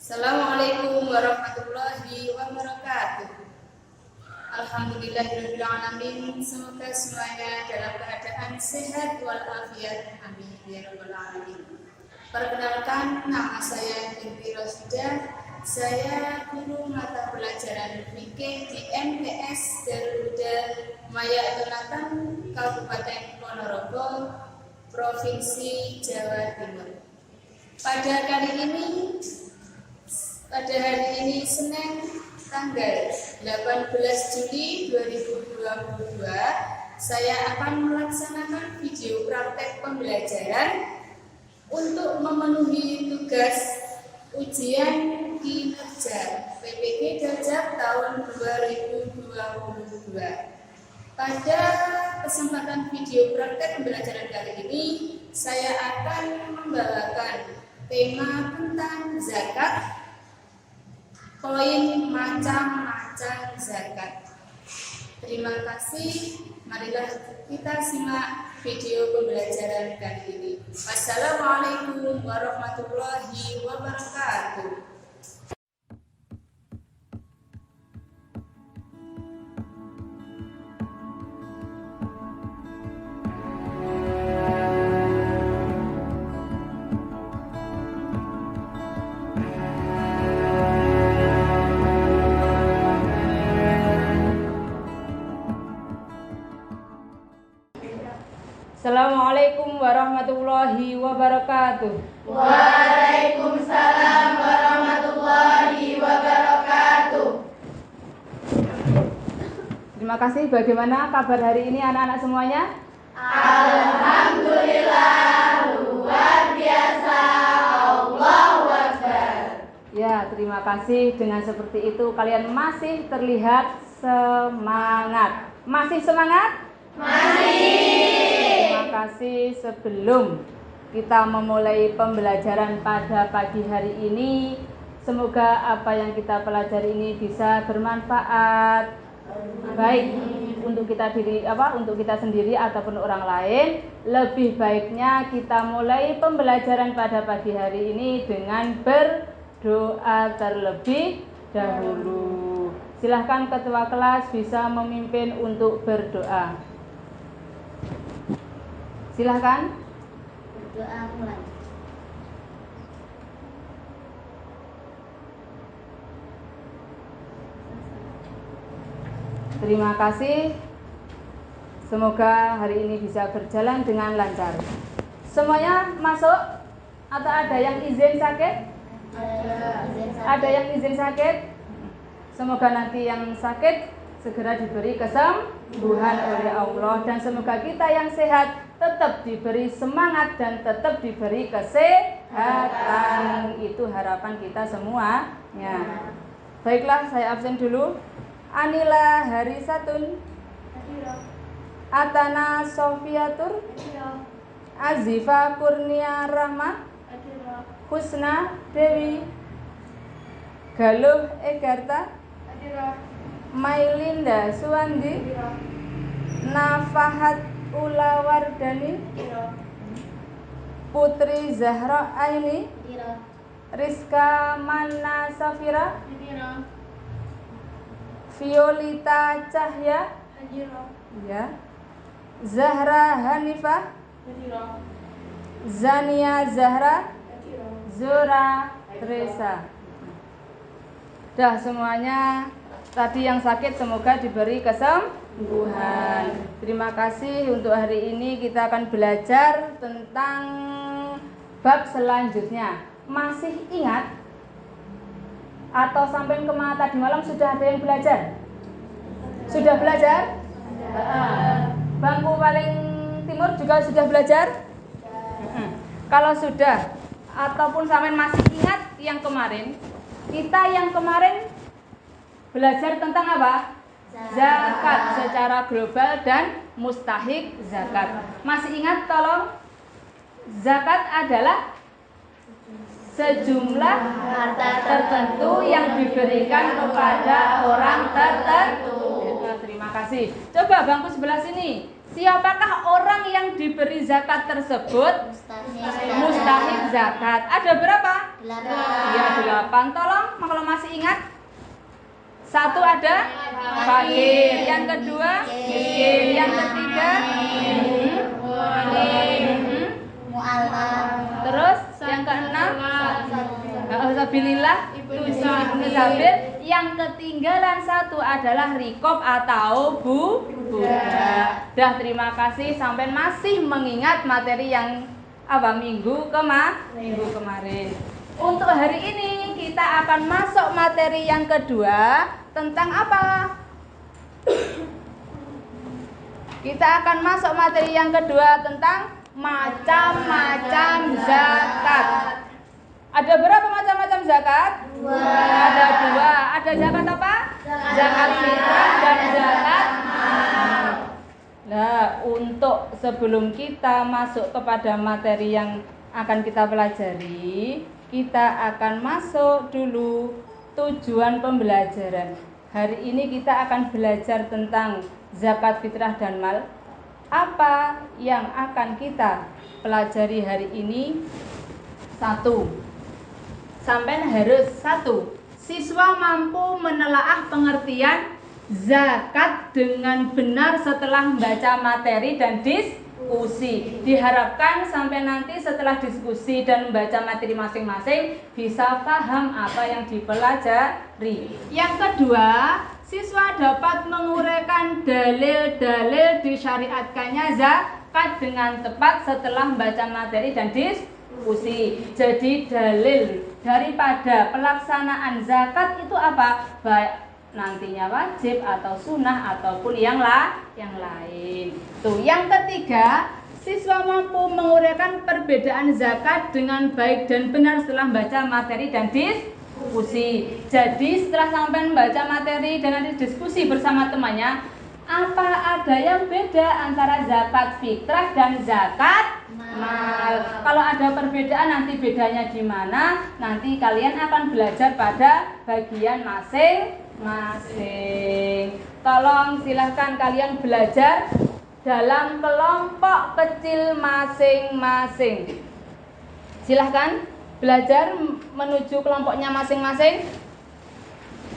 Assalamualaikum warahmatullahi wabarakatuh. Alhamdulillahirabbil alamin. Semoga semuanya dalam keadaan sehat walafiat. Amin ya rabbal alamin. Perkenalkan, nama saya Binti Rosidah. Saya guru mata pelajaran fikih di MTS Darul Huda Maya Tunatan, Kabupaten Ponorogo, Provinsi Jawa Timur. Pada hari ini Senin tanggal 18 Juli 2022, saya akan melaksanakan video praktek pembelajaran untuk memenuhi tugas ujian kinerja PPG Dajab tahun 2022. Pada kesempatan video praktek pembelajaran kali ini, saya akan membawakan tema tentang zakat, poin macam-macam zakat. Terima kasih. Marilah kita simak video pembelajaran kali ini. Wassalamualaikum warahmatullahi wabarakatuh. Assalamualaikum warahmatullahi wabarakatuh. Waalaikumsalam warahmatullahi wabarakatuh. Terima kasih. Bagaimana kabar hari ini anak-anak semuanya? Alhamdulillah, luar biasa. Allahu Akbar. Ya, terima kasih. Dengan seperti itu kalian masih terlihat semangat. Masih semangat? Masih. Terima kasih. Sebelum kita memulai pembelajaran pada pagi hari ini, semoga apa yang kita pelajari ini bisa bermanfaat, baik untuk kita sendiri ataupun orang lain. Lebih baiknya kita mulai pembelajaran pada pagi hari ini dengan berdoa terlebih dahulu. Silahkan ketua kelas bisa memimpin untuk berdoa. Silahkan. Berdoa mulai. Terima kasih. Semoga hari ini bisa berjalan dengan lancar. Semuanya masuk? Atau ada yang izin sakit? Ada yang izin sakit? Semoga nanti yang sakit segera diberi kesembuhan oleh Allah, dan semoga kita yang sehat tetap diberi semangat dan tetap diberi kesehatan. Itu harapan kita semuanya. Baiklah, saya absen dulu. Anila Harisatun, Atana Sofiatur, Azifa Kurnia Rahmat, Husna Dewi, Galuh Egarta, Mailinda Suwandi, Nafahat Ulawardani, Putri Zahra Aini, Rizka Manna Safira, Violita Cahya, ya, Zahra Hanifah, Zania Zahra, Zura Teresa. Dah semuanya. Tadi yang sakit semoga diberi kesembuhan. Terima kasih. Untuk hari ini kita akan belajar tentang bab selanjutnya. Masih ingat? Atau sampai tadi malam sudah ada yang belajar? Sudah belajar? Bangku paling timur juga sudah belajar? Kalau sudah, ataupun sampai masih ingat yang kemarin, kita yang kemarin belajar tentang apa? Zakat secara global dan mustahik zakat. Masih ingat tolong? Zakat adalah sejumlah harta tertentu yang diberikan kepada orang tertentu. Terima kasih. Coba bangku sebelah sini. Siapakah orang yang diberi zakat tersebut? Mustahik zakat. Ada berapa? 8. Ya 8. Tolong kalau masih ingat. Satu ada fakir. Yang kedua miskin. Yang ketiga Mu'alaf. terus yang keenam Alhamdulillah Ibnu Sabil. Yang ketinggalan satu adalah rikob atau budak. Dah, terima kasih sampai masih mengingat materi yang minggu kemarin. Untuk hari ini kita akan masuk materi yang kedua tentang apa? Kita akan masuk materi yang kedua tentang macam-macam zakat. Ada berapa macam-macam zakat? 2. Ada 2. Ada zakat apa? Zakat fitrah dan zakat mal. Nah, untuk sebelum kita masuk kepada materi yang akan kita pelajari, kita akan masuk dulu tujuan pembelajaran. Hari ini kita akan belajar tentang zakat fitrah dan mal. Apa yang akan kita pelajari hari ini? 1. Sampai harus 1. Siswa mampu menelaah pengertian zakat dengan benar setelah membaca materi dan diskusi. Diharapkan sampai nanti setelah diskusi dan membaca materi masing-masing bisa paham apa yang dipelajari. Yang kedua, siswa dapat menguraikan dalil-dalil disyariatkannya zakat dengan tepat setelah membaca materi dan diskusi. Jadi dalil daripada pelaksanaan zakat itu apa? Baik nantinya wajib atau sunnah ataupun yang lain. Tuh, yang ketiga, siswa mampu menguraikan perbedaan zakat dengan baik dan benar setelah membaca materi dan diskusi. Jadi setelah sampai membaca materi dan nanti diskusi bersama temannya, apa ada yang beda antara zakat fitrah dan zakat mal? Kalau ada perbedaan nanti bedanya di mana? Nanti kalian akan belajar pada bagian masing-masing. Tolong silahkan kalian belajar dalam kelompok kecil masing-masing. Silahkan belajar menuju kelompoknya masing-masing.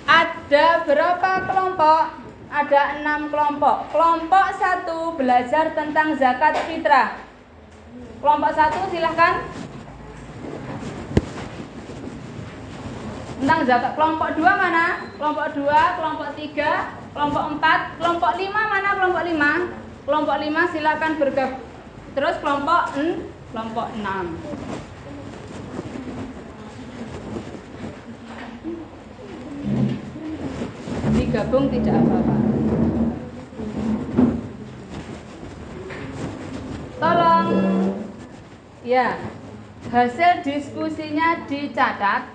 Ada berapa kelompok? Ada 6 kelompok. Kelompok 1 belajar tentang zakat fitrah. Kelompok 1 silahkan. Tentang zakat. Kelompok 2 mana? Kelompok 2, kelompok 3, kelompok 4, kelompok 5 mana? Kelompok 5. Kelompok 5 silahkan bergabung. Terus kelompok 6. Digabung tidak apa-apa. Tolong ya, hasil diskusinya dicatat.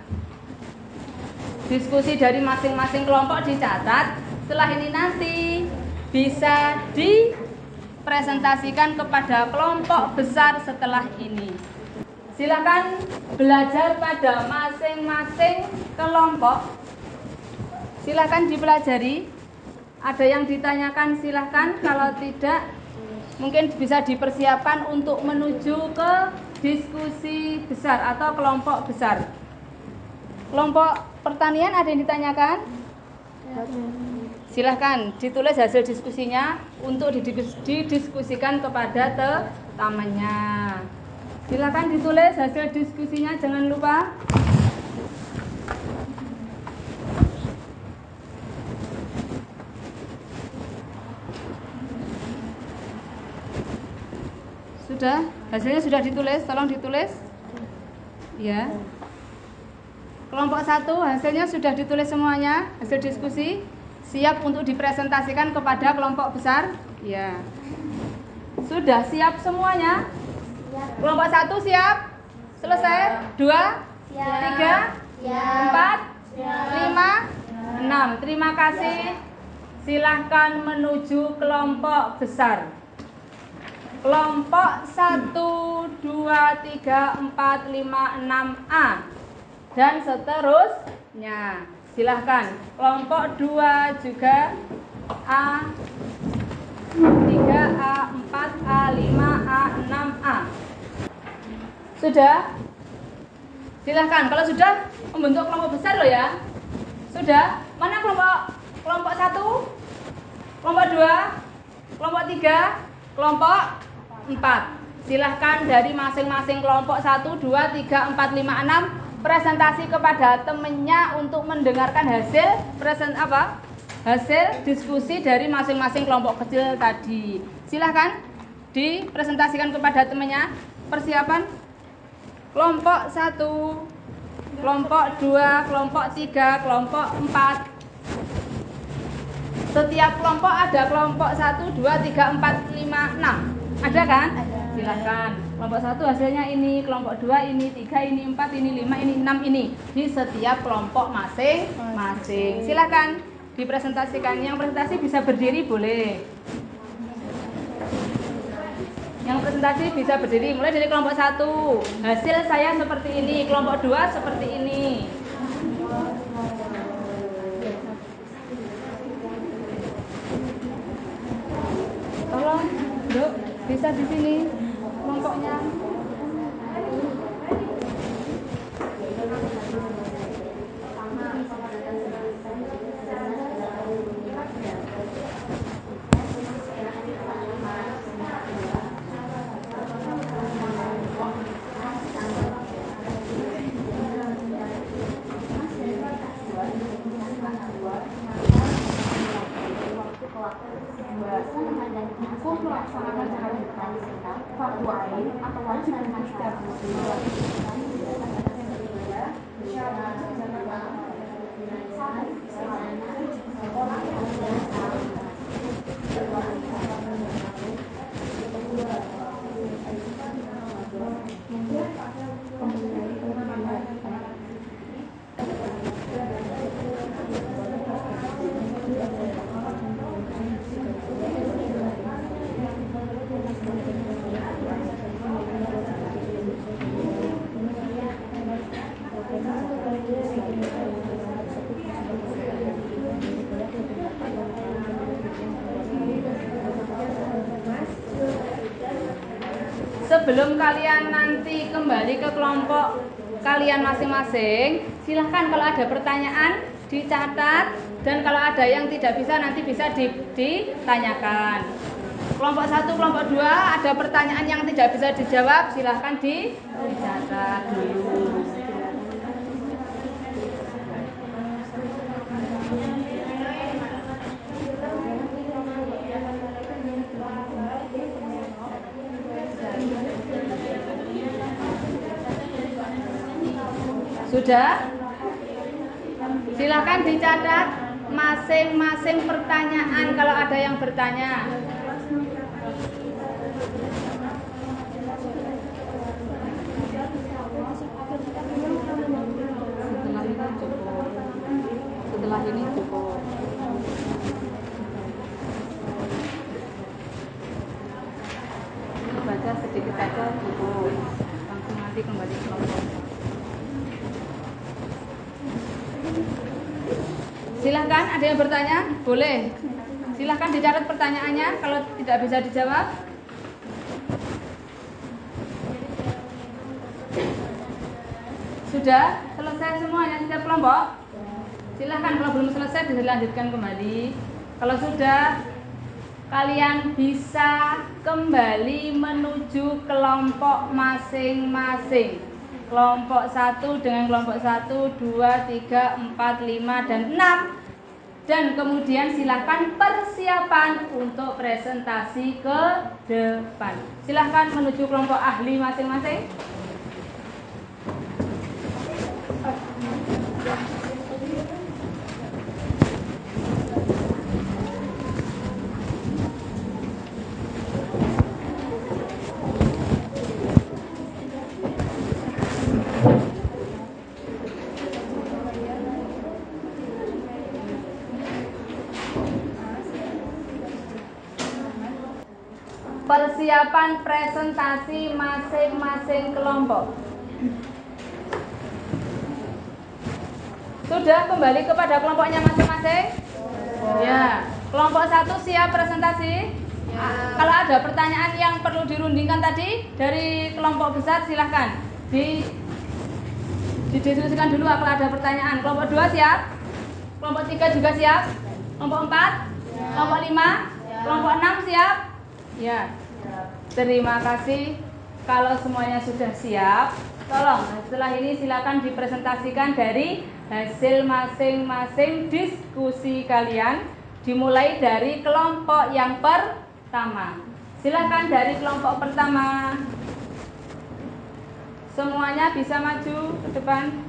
Diskusi dari masing-masing kelompok dicatat. Setelah ini nanti bisa dipresentasikan kepada kelompok besar setelah ini. Silakan belajar pada masing-masing kelompok. Silahkan dipelajari. Ada yang ditanyakan silahkan. Kalau tidak mungkin bisa dipersiapkan untuk menuju ke diskusi besar atau kelompok besar. Kelompok pertanian ada yang ditanyakan? Silahkan ditulis hasil diskusinya untuk didiskusikan kepada temannya. Silahkan ditulis hasil diskusinya, jangan lupa. Sudah? Hasilnya sudah ditulis? Tolong ditulis. Ya. Kelompok 1 hasilnya sudah ditulis semuanya, hasil diskusi. Siap untuk dipresentasikan kepada kelompok besar? Ya. Sudah siap semuanya? Kelompok 1 siap? Selesai? 2? 3? 4? 5? 6. Terima kasih. Silahkan menuju kelompok besar. Kelompok 1, 2, 3, 4, 5, 6A dan seterusnya. Silahkan. Kelompok 2 juga A, 3, A3A, 4A, 5A, 6A. Sudah? Silahkan. Kalau sudah, membentuk kelompok besar loh ya. Sudah? Mana kelompok 1, kelompok 2, kelompok 3, kelompok 4. Silahkan dari masing-masing kelompok 1, 2, 3, 4, 5, 6 presentasi kepada temennya untuk mendengarkan hasil diskusi dari masing-masing kelompok kecil tadi. Silahkan dipresentasikan kepada temennya. Persiapan kelompok 1, kelompok 2, kelompok 3, kelompok 4. Setiap kelompok ada kelompok 1, 2, 3, 4, 5, 6. Ada kan? Silahkan. Kelompok 1 hasilnya ini, kelompok 2 ini, 3 ini, 4 ini, 5 ini, 6 ini. Di setiap kelompok masing-masing. Silahkan dipresentasikan. Yang presentasi bisa berdiri boleh. Yang presentasi bisa berdiri. Mulai dari kelompok 1. Hasil saya seperti ini, kelompok 2 seperti ini. Tolong, Dok, bisa di sini kelompoknya. Sebelum kalian nanti kembali ke kelompok kalian masing-masing, silahkan kalau ada pertanyaan dicatat, dan kalau ada yang tidak bisa nanti bisa ditanyakan. Kelompok 1, kelompok 2 ada pertanyaan yang tidak bisa dijawab, silahkan dicatat dulu. Sudah? Silahkan dicatat masing-masing pertanyaan kalau ada yang bertanya. Setelah ini cukup. Baca sedikit saja cukup. Langsung nanti kembali ke kelompok. Silahkan, ada yang bertanya? Boleh. Silahkan dicatat pertanyaannya kalau tidak bisa dijawab. Sudah selesai semuanya setiap kelompok? Silahkan, kalau belum selesai bisa dilanjutkan kembali. Kalau sudah, kalian bisa kembali menuju kelompok masing-masing. Kelompok 1 dengan kelompok 1, 2, 3, 4, 5, dan 6. Dan kemudian silakan persiapan untuk presentasi ke depan. Silakan menuju kelompok ahli masing-masing. Persiapan presentasi masing-masing kelompok. Sudah kembali kepada kelompoknya masing-masing? Ya. Kelompok 1 siap presentasi? Kalau ada pertanyaan yang perlu dirundingkan tadi dari kelompok besar, silahkan didiskusikan dulu. Kalau ada pertanyaan, kelompok 2 siap? Kelompok 3 juga siap? Kelompok 4? Kelompok 5? Kelompok 6 siap? Ya. Terima kasih. Kalau semuanya sudah siap, tolong setelah ini silakan dipresentasikan dari hasil masing-masing diskusi kalian, dimulai dari kelompok yang pertama. Silakan dari kelompok pertama. Semuanya bisa maju ke depan.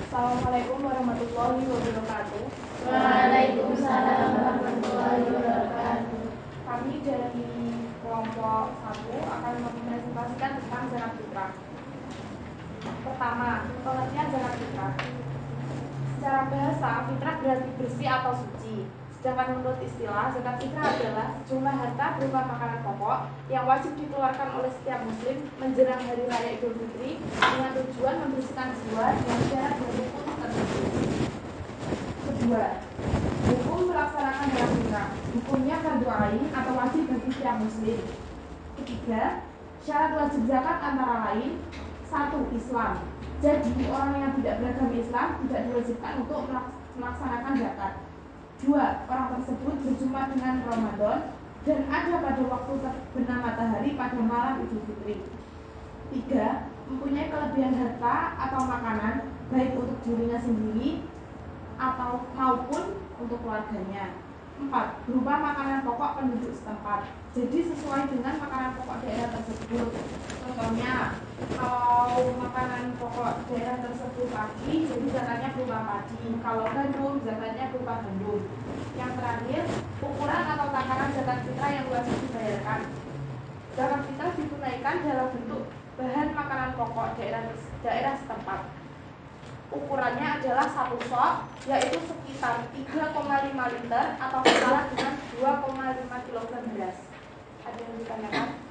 Assalamualaikum warahmatullahi wabarakatuh. Waalaikumsalam warahmatullahi wabarakatuh. Kami dari kelompok 1 akan mempresentasikan tentang zakat fitrah. Pertama, pengertian zakat fitrah. Secara bahasa, fitrah berarti bersih atau suci. Sedangkan menurut istilah, zakat fitrah adalah sejumlah harta berupa makanan pokok yang wajib dikeluarkan oleh setiap muslim menjelang hari raya Idul Fitri dengan tujuan membersihkan jiwa dengan syarat dan rukun tertentu. Kedua, hukum melaksanakan zakat fitrah. Hukumnya fardu ain atau wajib bagi setiap muslim. Ketiga, syarat wajib zakat antara lain: 1. Islam. Jadi orang yang tidak beragama Islam tidak diwajibkan untuk melaksanakan zakat. 2. Orang tersebut berjumpa dengan Ramadan dan ada pada waktu terbenam matahari pada malam Idul Fitri. 3. Mempunyai kelebihan harta atau makanan baik untuk dirinya sendiri atau maupun untuk keluarganya. 4. Berupa makanan pokok penduduk setempat. Jadi sesuai dengan makanan pokok daerah tersebut. Contohnya, kalau makanan pokok daerah tersebut padi, jadi zakatnya berupa padi. Kalau gandum, zakatnya berupa gandum. Yang terakhir, ukuran atau takaran zakat fitrah yang wajib dibayarkan. Zakat fitrah ditunaikan dalam bentuk bahan makanan pokok daerah setempat. Ukurannya adalah 1 sok, yaitu sekitar 3,5 liter atau setara dengan 2,5 kg beras. Ada yang ditanyakan?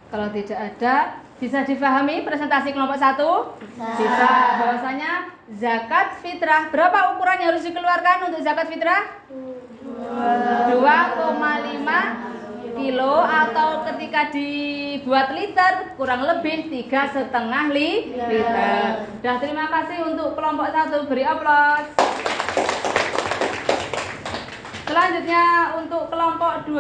Kalau tidak ada, bisa difahami presentasi kelompok 1? Bisa. Bahwasanya zakat fitrah, berapa ukuran yang harus dikeluarkan untuk zakat fitrah? 2,5 kilo, atau ketika dibuat liter kurang lebih 3,5 liter. Dah, terima kasih untuk kelompok 1, beri aplaus. Selanjutnya untuk kelompok 2.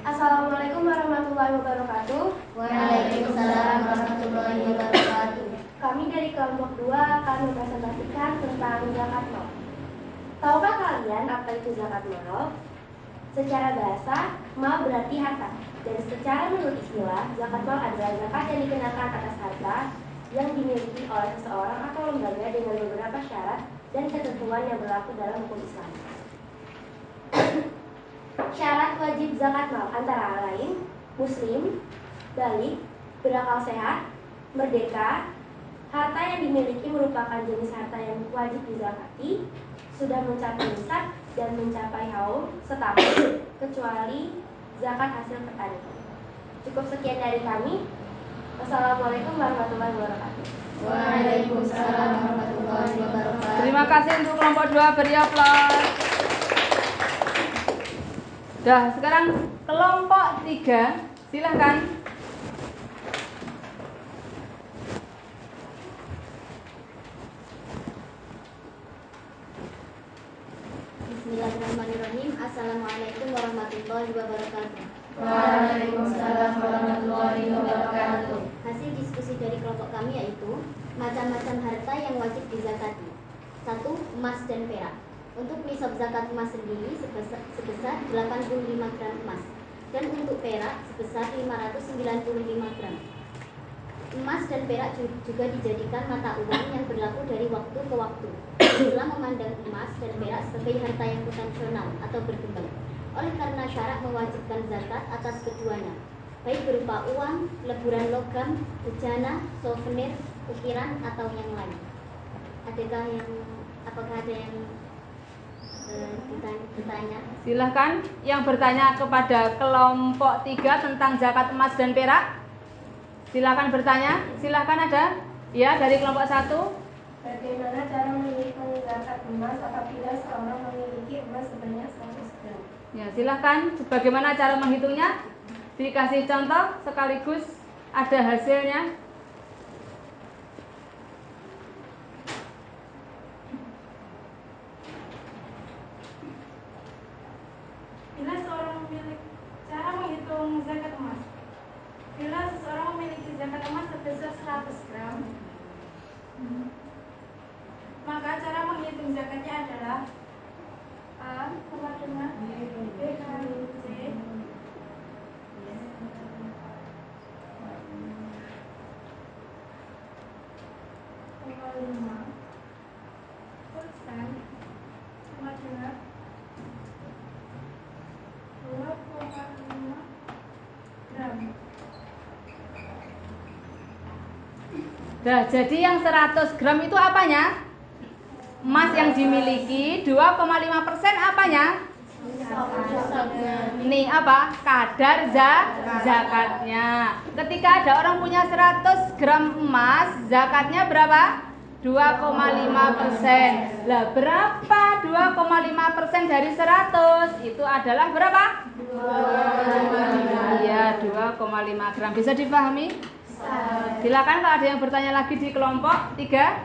Assalamualaikum warahmatullahi wabarakatuh. Waalaikumsalam warahmatullahi wabarakatuh. Kami dari kelompok 2 akan mempresentasikan tentang zakat mal. Tahukah kalian apa itu zakat mal? Secara bahasa, mal berarti harta. Dan secara menurut istilah, zakat mal adalah zakat yang dikenakan atas harta yang dimiliki oleh seseorang atau lembaga dengan beberapa syarat dan ketentuan yang berlaku dalam hukum Islam. Syarat wajib zakat mal antara lain: muslim, balik, berakal sehat, merdeka, harta yang dimiliki merupakan jenis harta yang wajib dizakati, sudah mencapai nisab dan mencapai haul setahun, kecuali zakat hasil pertanian. Cukup sekian dari kami. Wassalamualaikum warahmatullahi wabarakatuh. Waalaikumsalam warahmatullahi wabarakatuh. Terima kasih untuk kelompok 2, beri aplaus. Dah, sekarang kelompok 3, silahkan. Bismillahirrahmanirrahim. Assalamualaikum warahmatullahi wabarakatuh. Waalaikumsalam warahmatullahi wabarakatuh. Hasil diskusi dari kelompok kami yaitu macam-macam harta yang wajib dizakati. 1. Emas dan perak. Untuk nisab zakat emas sendiri sebesar 85 gram emas, dan untuk perak sebesar 595 gram. Emas dan perak juga dijadikan mata uang yang berlaku dari waktu ke waktu. Islam memandang emas dan perak sebagai harta yang potensial atau berkembang. Oleh karena syarat mewajibkan zakat atas keduanya, baik berupa uang, leburan logam, bejana, souvenir, ukiran atau yang lain? Apakah ada yang bertanya? Silahkan yang bertanya kepada kelompok 3 tentang zakat emas dan perak. Silahkan bertanya. Silahkan ada. Ya, dari kelompok 1. Bagaimana cara menghitung zakat emas apabila seorang memiliki emas sebanyak 100 gram? Ya, silahkan. Bagaimana cara menghitungnya? Dikasih contoh sekaligus ada hasilnya. Bila seorang memiliki cara menghitung zakat emas. Bila seseorang memiliki zakat emas sebesar 100 gram, maka cara menghitung zakatnya adalah A sama dengan B kali C pangkat 5% sama dengan 2,5 gram. Nah, jadi yang 100 gram itu apanya? Emas yang dimiliki. 2,5% apanya? Ini apa? Kadar zakatnya. Ketika ada orang punya 100 gram emas, zakatnya berapa? 2,5%. Lah, berapa 2,5% dari 100? Itu adalah berapa? 2,5. Iya, 2,5 gram. Bisa dipahami? Silakan kalau ada yang bertanya lagi di kelompok 3.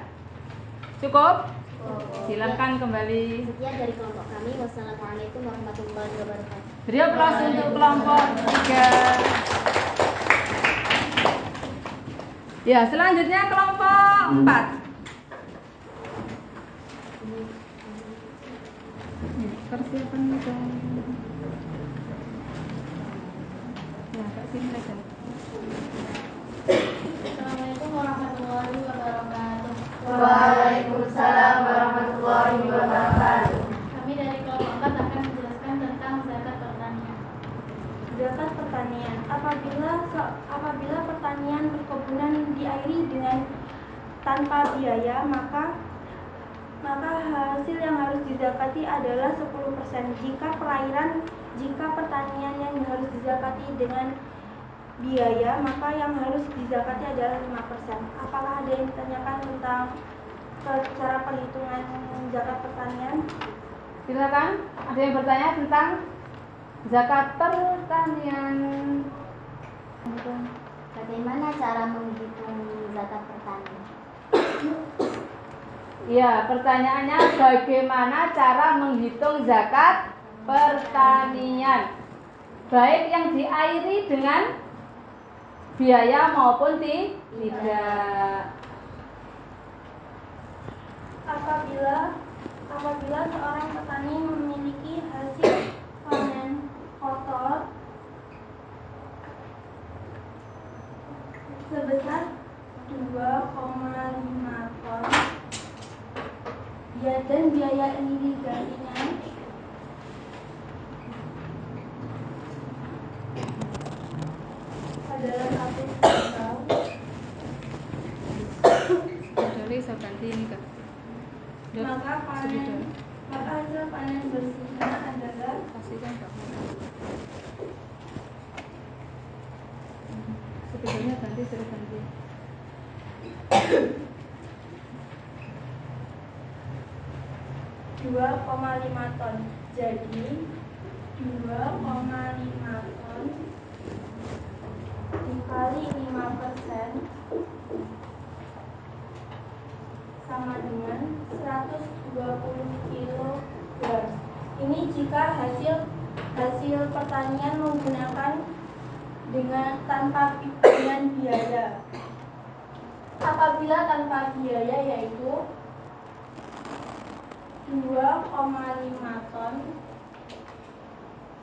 Cukup? Silakan kembali. Sekian dari kelompok kami. Wassalamualaikum warahmatullahi wabarakatuh. Beri aplaus untuk kelompok 3. Ya, selanjutnya kelompok 4. Persiapan dong. Ya, Kak sini aja. Assalamualaikum warahmatullahi wabarakatuh. Waalaikumsalam warahmatullahi wabarakatuh. Kami dari kelompok 4 akan menjelaskan tentang zakat pertanian. Zakat pertanian. Apabila pertanian perkebunan diairi dengan tanpa biaya, maka hasil yang harus dizakati adalah 10%. Jika pertanian yang harus dizakati dengan biaya, maka yang harus dizakati adalah 5%. Apakah ada yang ditanyakan tentang cara perhitungan zakat pertanian? Silakan. Ada yang bertanya tentang zakat pertanian? Bagaimana cara menghitung zakat pertanian? Ya, pertanyaannya bagaimana cara menghitung zakat pertanian? Baik yang diairi dengan biaya maupun tidak. Apabila seorang petani memiliki hasil panen kotor sebesar 2,5 ton, dan biaya irigasinya adalah 1 kuintal. Jadi saya ganti ini Kak. Maka hasil panen bersihnya adalah Kasihkan Kak. Sebetulnya ganti suruh ganti. 2,5 ton. Jadi 2,5 ton dikali 5% sama dengan 120 kg. Ini jika hasil pertanian menggunakan tanpa biaya. Apabila tanpa biaya yaitu 2,5 ton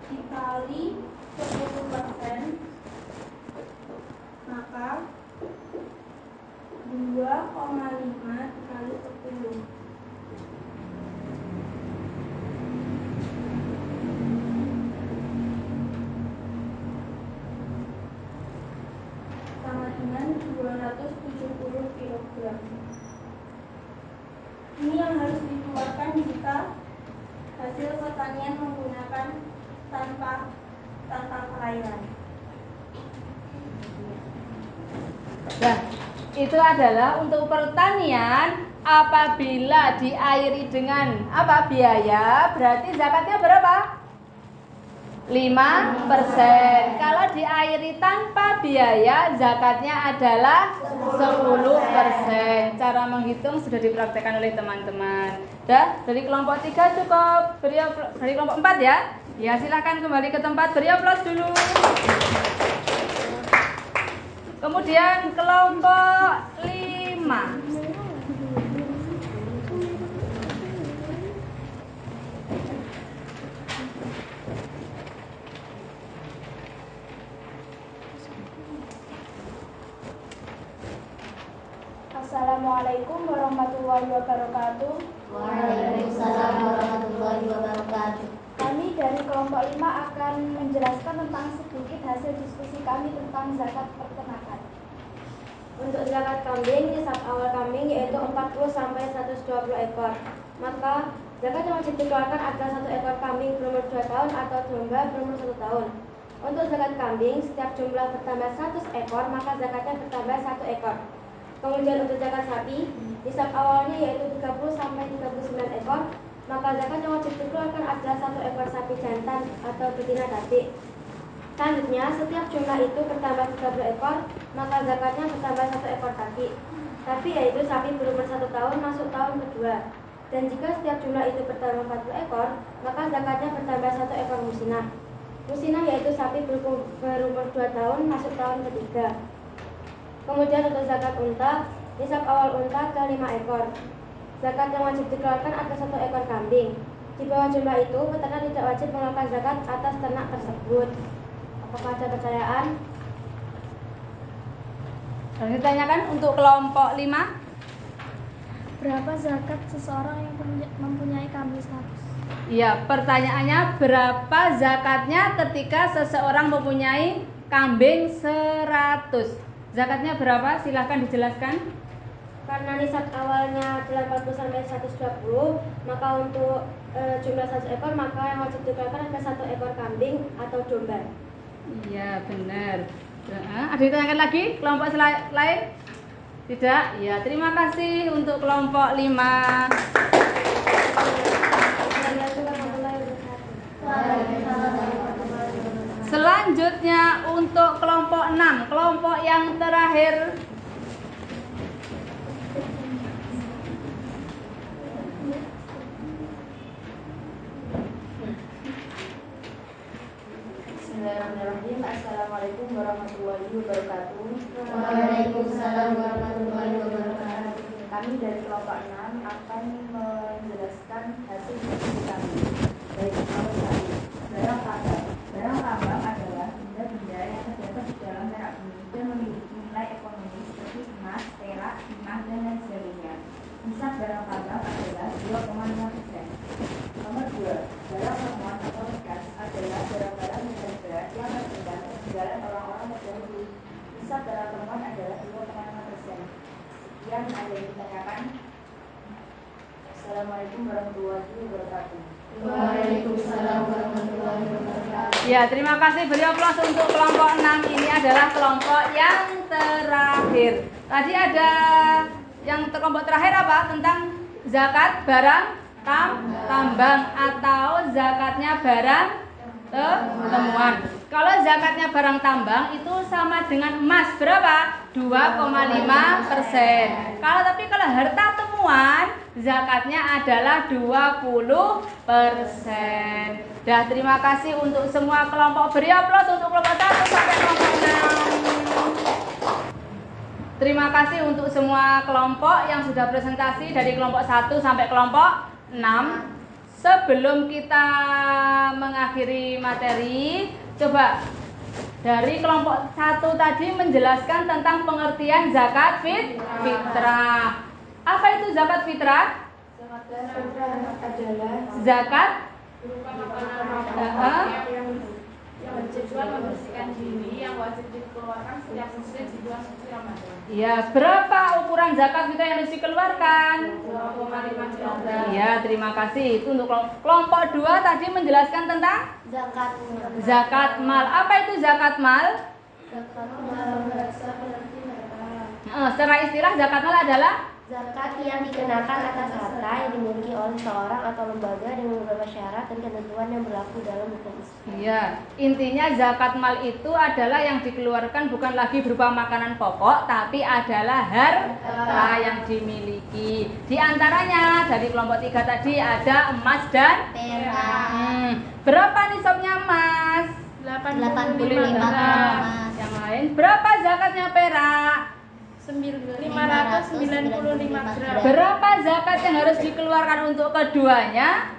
dikali 10%, maka 2,5 dikali 10 sama dengan 270 kg. Ini yang harus dikeluarkan jika hasil pertanian menggunakan tanpa perairan. Nah, itu adalah untuk pertanian apabila diairi dengan apa biaya, berarti zakatnya berapa? 5%. Kalau diairi tanpa biaya, zakatnya adalah 10%. Cara menghitung sudah dipraktekkan oleh teman-teman. Dari kelompok 3 cukup. Dari kelompok 4 ya. Ya, silakan kembali ke tempat, beri aplaus dulu. Kemudian kelompok 5. Assalamualaikum warahmatullahi wabarakatuh. Waalaikumsalam warahmatullahi wabarakatuh. Kami dari kelompok 5 akan menjelaskan tentang sedikit hasil diskusi kami tentang zakat peternakan. Untuk zakat kambing, nisab awal kambing yaitu 40 sampai 120 ekor. Maka zakat yang wajib dikeluarkan adalah 1 ekor kambing berumur 2 tahun atau domba berumur 1 tahun. Untuk zakat kambing, setiap jumlah bertambah 100 ekor, maka zakatnya bertambah 1 ekor. Kemudian untuk zakat sapi, nisab awalnya yaitu 30 sampai 39 ekor, maka zakat yang wajib dikeluarkan adalah 1 ekor sapi jantan atau betina tadi. Selanjutnya, setiap jumlah itu bertambah 30 ekor, maka zakatnya bertambah 1 ekor sapi. Sapi yaitu sapi berumur 1 tahun masuk tahun kedua. Dan jika setiap jumlah itu bertambah 40 ekor, maka zakatnya bertambah 1 ekor musinah. Musinah yaitu sapi berumur 2 tahun masuk tahun ketiga. Kemudian untuk zakat unta, nisab awal unta ke 5 ekor. Zakat yang wajib dikeluarkan atas 1 ekor kambing. Di bawah jumlah itu, peternak tidak wajib mengeluarkan zakat atas ternak tersebut. Apakah ada pertanyaan? Dan ditanyakan untuk kelompok 5. Berapa zakat seseorang yang mempunyai kambing 100? Iya, pertanyaannya berapa zakatnya ketika seseorang mempunyai kambing 100? Zakatnya berapa? Silahkan dijelaskan. Karena nisab awalnya 80 sampai 120, maka untuk jumlah 1 ekor, maka yang wajib dikeluarkan adalah 1 ekor kambing atau domba. Iya, benar. Ada yang ditanyakan lagi? Kelompok lain? Tidak? Ya, terima kasih untuk kelompok 5. Selanjutnya untuk kelompok 6, kelompok yang terakhir. Bismillahirrahmanirrahim. Assalamualaikum warahmatullahi wabarakatuh. Waalaikumsalam warahmatullahi wabarakatuh. Kami dari kelompok 6 akan menjelaskan hasil diskusi kami. Baik, nomor 1. Barang tambang. Barang tambang adalah benda-benda yang terdapat di dalam perak bumi dan memiliki nilai ekonomi seperti emas, perak, timah, dan lain sebagainya. Nisab barang tambang adalah 2,5%. Nomor 2. Barang temuan atau bekas adalah barang-barang berharga yang tersimpan peninggalan orang-orang terdahulu. Nisab barang temuan adalah 2,5%. Sekian ada yang ditanyakan. Assalamualaikum warahmatullahi wabarakatuh. Waalaikumsalam warahmatullahi wabarakatuh. Ya, terima kasih. Beri aplaus untuk kelompok 6. Ini adalah kelompok yang terakhir. Tadi ada yang kelompok terakhir apa? Tentang zakat barang tambang atau zakatnya barang temuan. Kalau zakatnya barang tambang itu sama dengan emas berapa? 2,5%. Kalau harta temuan zakatnya adalah 20%. Dah, terima kasih untuk semua kelompok. Beri aplaus untuk kelompok 1 sampai kelompok 6. Terima kasih untuk semua kelompok yang sudah presentasi dari kelompok 1 sampai kelompok 6. Sebelum kita mengakhiri materi, coba dari kelompok 1 tadi menjelaskan tentang pengertian zakat fitrah. Apa itu zakat fitrah? Zakat fitrah adalah Zakat yang bertujuan membersihkan diri yang wajib dikeluarkan setiap muslim di bulan suci Ramadan. Ya, berapa ukuran zakat fitrah yang harus dikeluarkan? 2,5 Ya, terima kasih. Itu untuk kelompok 2 tadi menjelaskan tentang Zakat. zakat mal. Apa itu zakat mal? Zakat mal bahasa berarti harta. Secara istilah zakat mal adalah Zakat yang dikenakan atas harta yang dimiliki oleh seorang atau lembaga dengan beberapa syarat dan ketentuan yang berlaku dalam hukum Islam. iya, intinya zakat mal itu adalah yang dikeluarkan bukan lagi berupa makanan pokok, tapi adalah harta yang dimiliki. Di antaranya dari kelompok 3 tadi ada emas dan Perak. Berapa nisabnya emas? 85 gram. emas. Yang lain berapa zakatnya perak? 595 gram. Berapa zakat yang harus dikeluarkan untuk keduanya?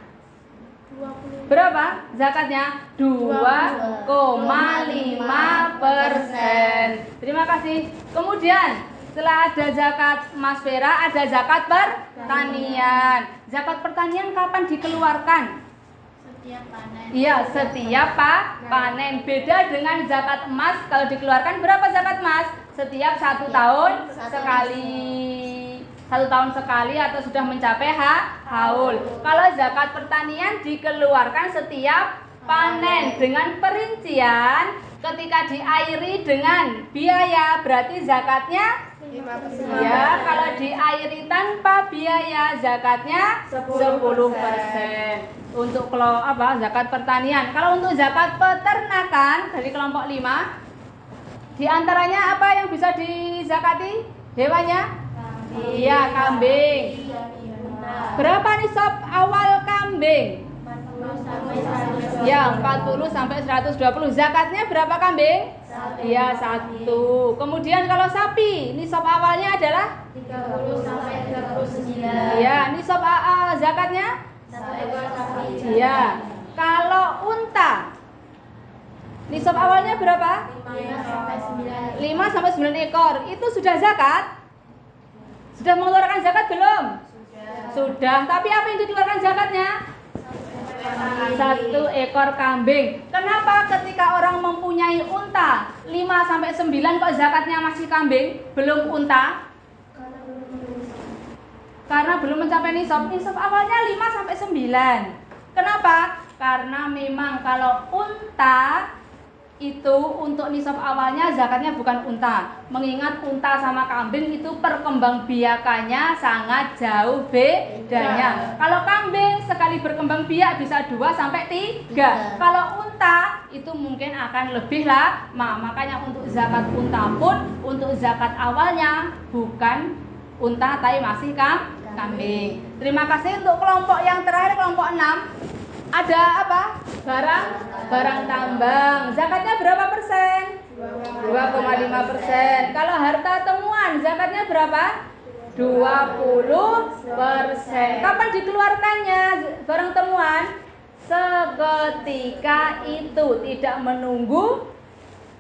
20. Berapa zakatnya? 2,5%. Terima kasih. Kemudian setelah ada zakat emas perak, ada zakat pertanian. Zakat pertanian kapan dikeluarkan? Setiap panen. Iya, setiap panen. Beda dengan zakat emas. Kalau dikeluarkan berapa zakat emas? Setiap 1 tahun sekali. 1 tahun sekali atau sudah mencapai haul. Kalau zakat pertanian dikeluarkan setiap panen dengan perincian ketika diairi dengan biaya berarti zakatnya 5%. ya, kalau diairi tanpa biaya zakatnya 10%. Untuk zakat pertanian. Kalau untuk zakat peternakan dari kelompok 5 di antaranya apa yang bisa dizakati? Hewannya? Iya, kambing. Berapa nisab awal kambing? Ya, 40 sampai 120. Zakatnya berapa kambing? Iya, 1. Kemudian kalau sapi, nisab awalnya adalah 30 sampai 39. iya, nisab zakatnya? 1 ekor sapi. Iya. Kalau unta, nisab awalnya berapa? 5 sampai 9 ekor. Itu sudah zakat? Sudah mengeluarkan zakat belum? Sudah. Tapi apa yang dikeluarkan zakatnya? 1 ekor kambing. Kenapa ketika orang mempunyai unta 5 sampai 9 kok zakatnya masih kambing, belum unta? Karena belum mencapai nisab. Nisab awalnya 5 sampai 9. Kenapa? Karena memang kalau unta itu untuk nisab awalnya zakatnya bukan unta. Mengingat unta sama kambing itu perkembangbiakannya sangat jauh bedanya. Kalau kambing sekali berkembang biak bisa 2 sampai 3. Kalau unta itu mungkin akan lebih lama. Makanya untuk zakat unta pun untuk zakat awalnya bukan unta tapi masih kambing. Terima kasih untuk kelompok yang terakhir, kelompok 6. Ada apa? Barang tambang. Zakatnya berapa persen? 2,5%. Kalau harta temuan, zakatnya berapa? 20%. Kapan dikeluarkannya barang temuan? Seketika itu, tidak menunggu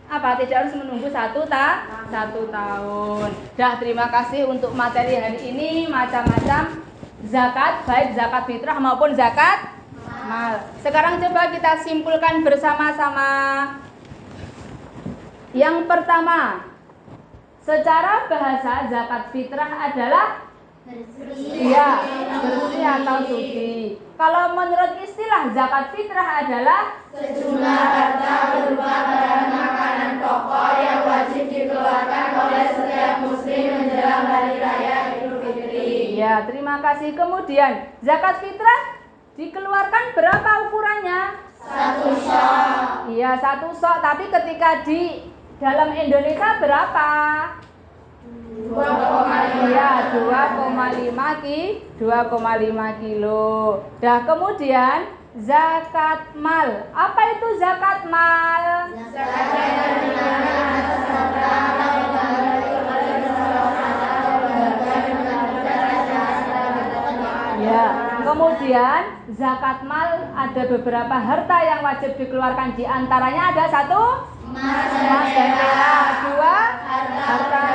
tidak harus menunggu 1 tahun. Dah, terima kasih untuk materi hari ini, macam-macam zakat, baik zakat fitrah maupun zakat mal. Sekarang coba kita simpulkan bersama-sama. Yang pertama, secara bahasa zakat fitrah adalah bersih atau suci. Kalau menurut istilah zakat fitrah adalah Sejumlah harta berupa barang makanan pokok yang wajib dikeluarkan oleh setiap muslim menjelang hari raya Idul Fitri. Ya, terima kasih. Kemudian zakat fitrah dikeluarkan berapa ukurannya? 1 sok. Iya, 1 sok. Tapi ketika di dalam Indonesia berapa? 2,5. Iya, 2,5 kilo. Dah, kemudian zakat mal. Apa itu zakat mal? Zakat yang dikenakan atas harta yang Ya. Kemudian zakat mal ada beberapa harta yang wajib dikeluarkan. Di antaranya ada 1 emas emas dan perak, 2 harta.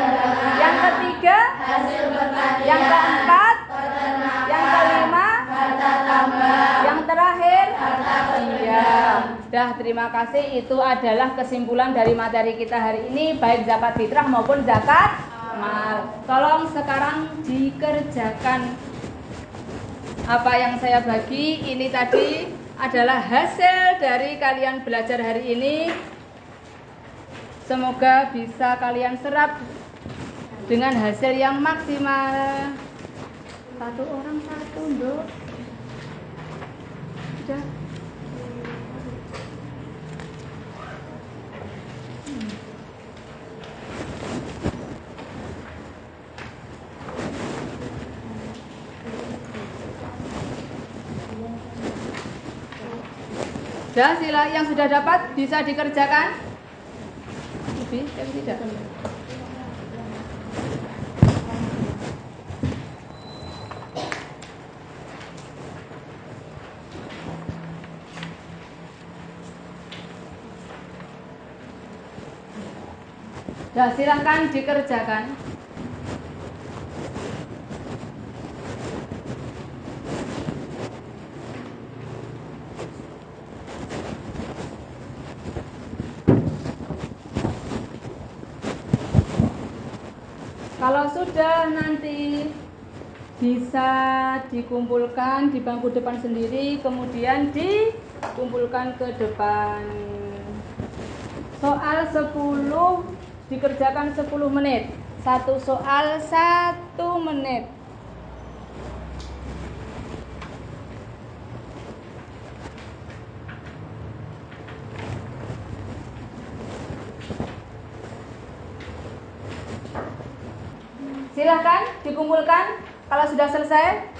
Yang ketiga, hasil pertanian, yang keempat, peternakan, yang kelima, harta tambang, yang terakhir. harta Iya. Dah, terima kasih. Itu adalah kesimpulan dari materi kita hari ini, baik zakat fitrah maupun zakat mal. Tolong sekarang dikerjakan apa yang saya bagi ini tadi adalah hasil dari kalian belajar hari ini. Semoga bisa kalian serap dengan hasil yang maksimal. Satu orang satu, Nduk. Sudah. Sudah, sila yang sudah dapat bisa dikerjakan. Lebih, tapi tidak. Sudah, silahkan dikerjakan. Kalau sudah nanti bisa dikumpulkan di bangku depan sendiri, kemudian dikumpulkan ke depan. Soal 10 dikerjakan 10 menit. Satu soal 1 menit. Silahkan dikumpulkan. Kalau sudah selesai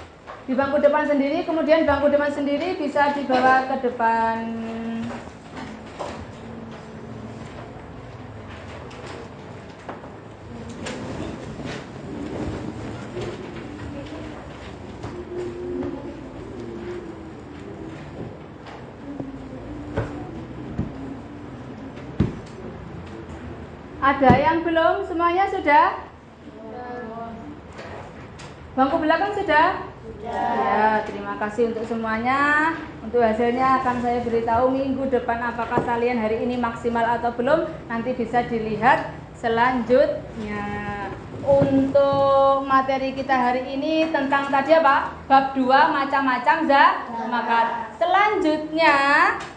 di bangku depan sendiri, kemudian bangku depan sendiri bisa dibawa ke depan. Ada yang belum? Semuanya sudah? Bangku belakang sudah? Ya, terima kasih untuk semuanya. Untuk hasilnya akan saya beritahu minggu depan apakah kalian hari ini maksimal atau belum. Nanti bisa dilihat selanjutnya. Untuk materi kita hari ini tentang tadi apa? Bab 2 macam-macam zakat. Selanjutnya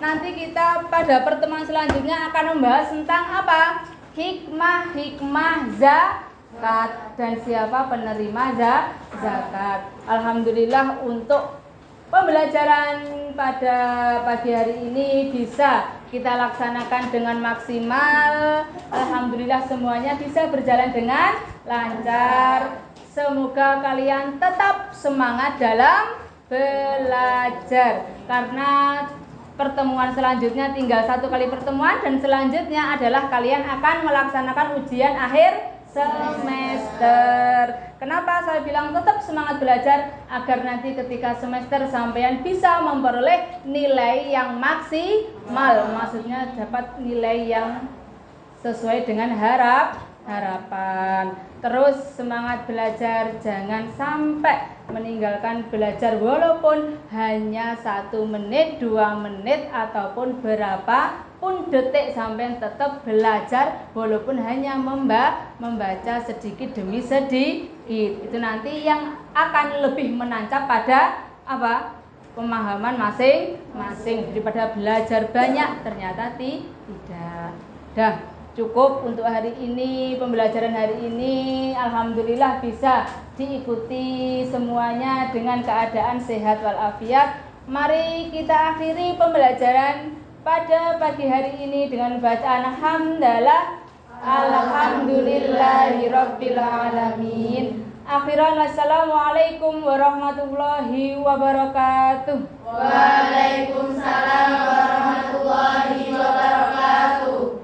nanti kita pada pertemuan selanjutnya akan membahas tentang apa? Hikmah zakat dan siapa penerima zakat. Alhamdulillah untuk pembelajaran pada pagi hari ini bisa kita laksanakan dengan maksimal. Alhamdulillah semuanya bisa berjalan dengan lancar. Semoga kalian tetap semangat dalam belajar, karena pertemuan selanjutnya tinggal 1 kali pertemuan dan selanjutnya adalah kalian akan melaksanakan ujian akhir semester. Kenapa saya bilang tetap semangat belajar? Agar nanti ketika semester sampean bisa memperoleh nilai yang maksimal. Maksudnya dapat nilai yang sesuai dengan harapan. Terus semangat belajar, jangan sampai meninggalkan belajar walaupun hanya 1 menit, 2 menit ataupun berapa pun detik, sampai tetap belajar walaupun hanya membaca sedikit demi sedikit. Itu nanti yang akan lebih menancap pada apa? Pemahaman masing-masing daripada belajar banyak ternyata tidak. Dah cukup untuk hari ini, pembelajaran hari ini. Alhamdulillah bisa diikuti semuanya dengan keadaan sehat walafiat. Mari kita akhiri pembelajaran pada pagi hari ini dengan bacaan hamdalah alhamdulillahirabbil alamin. Akhiran wassalamualaikum warahmatullahi wabarakatuh. Waalaikumsalam warahmatullahi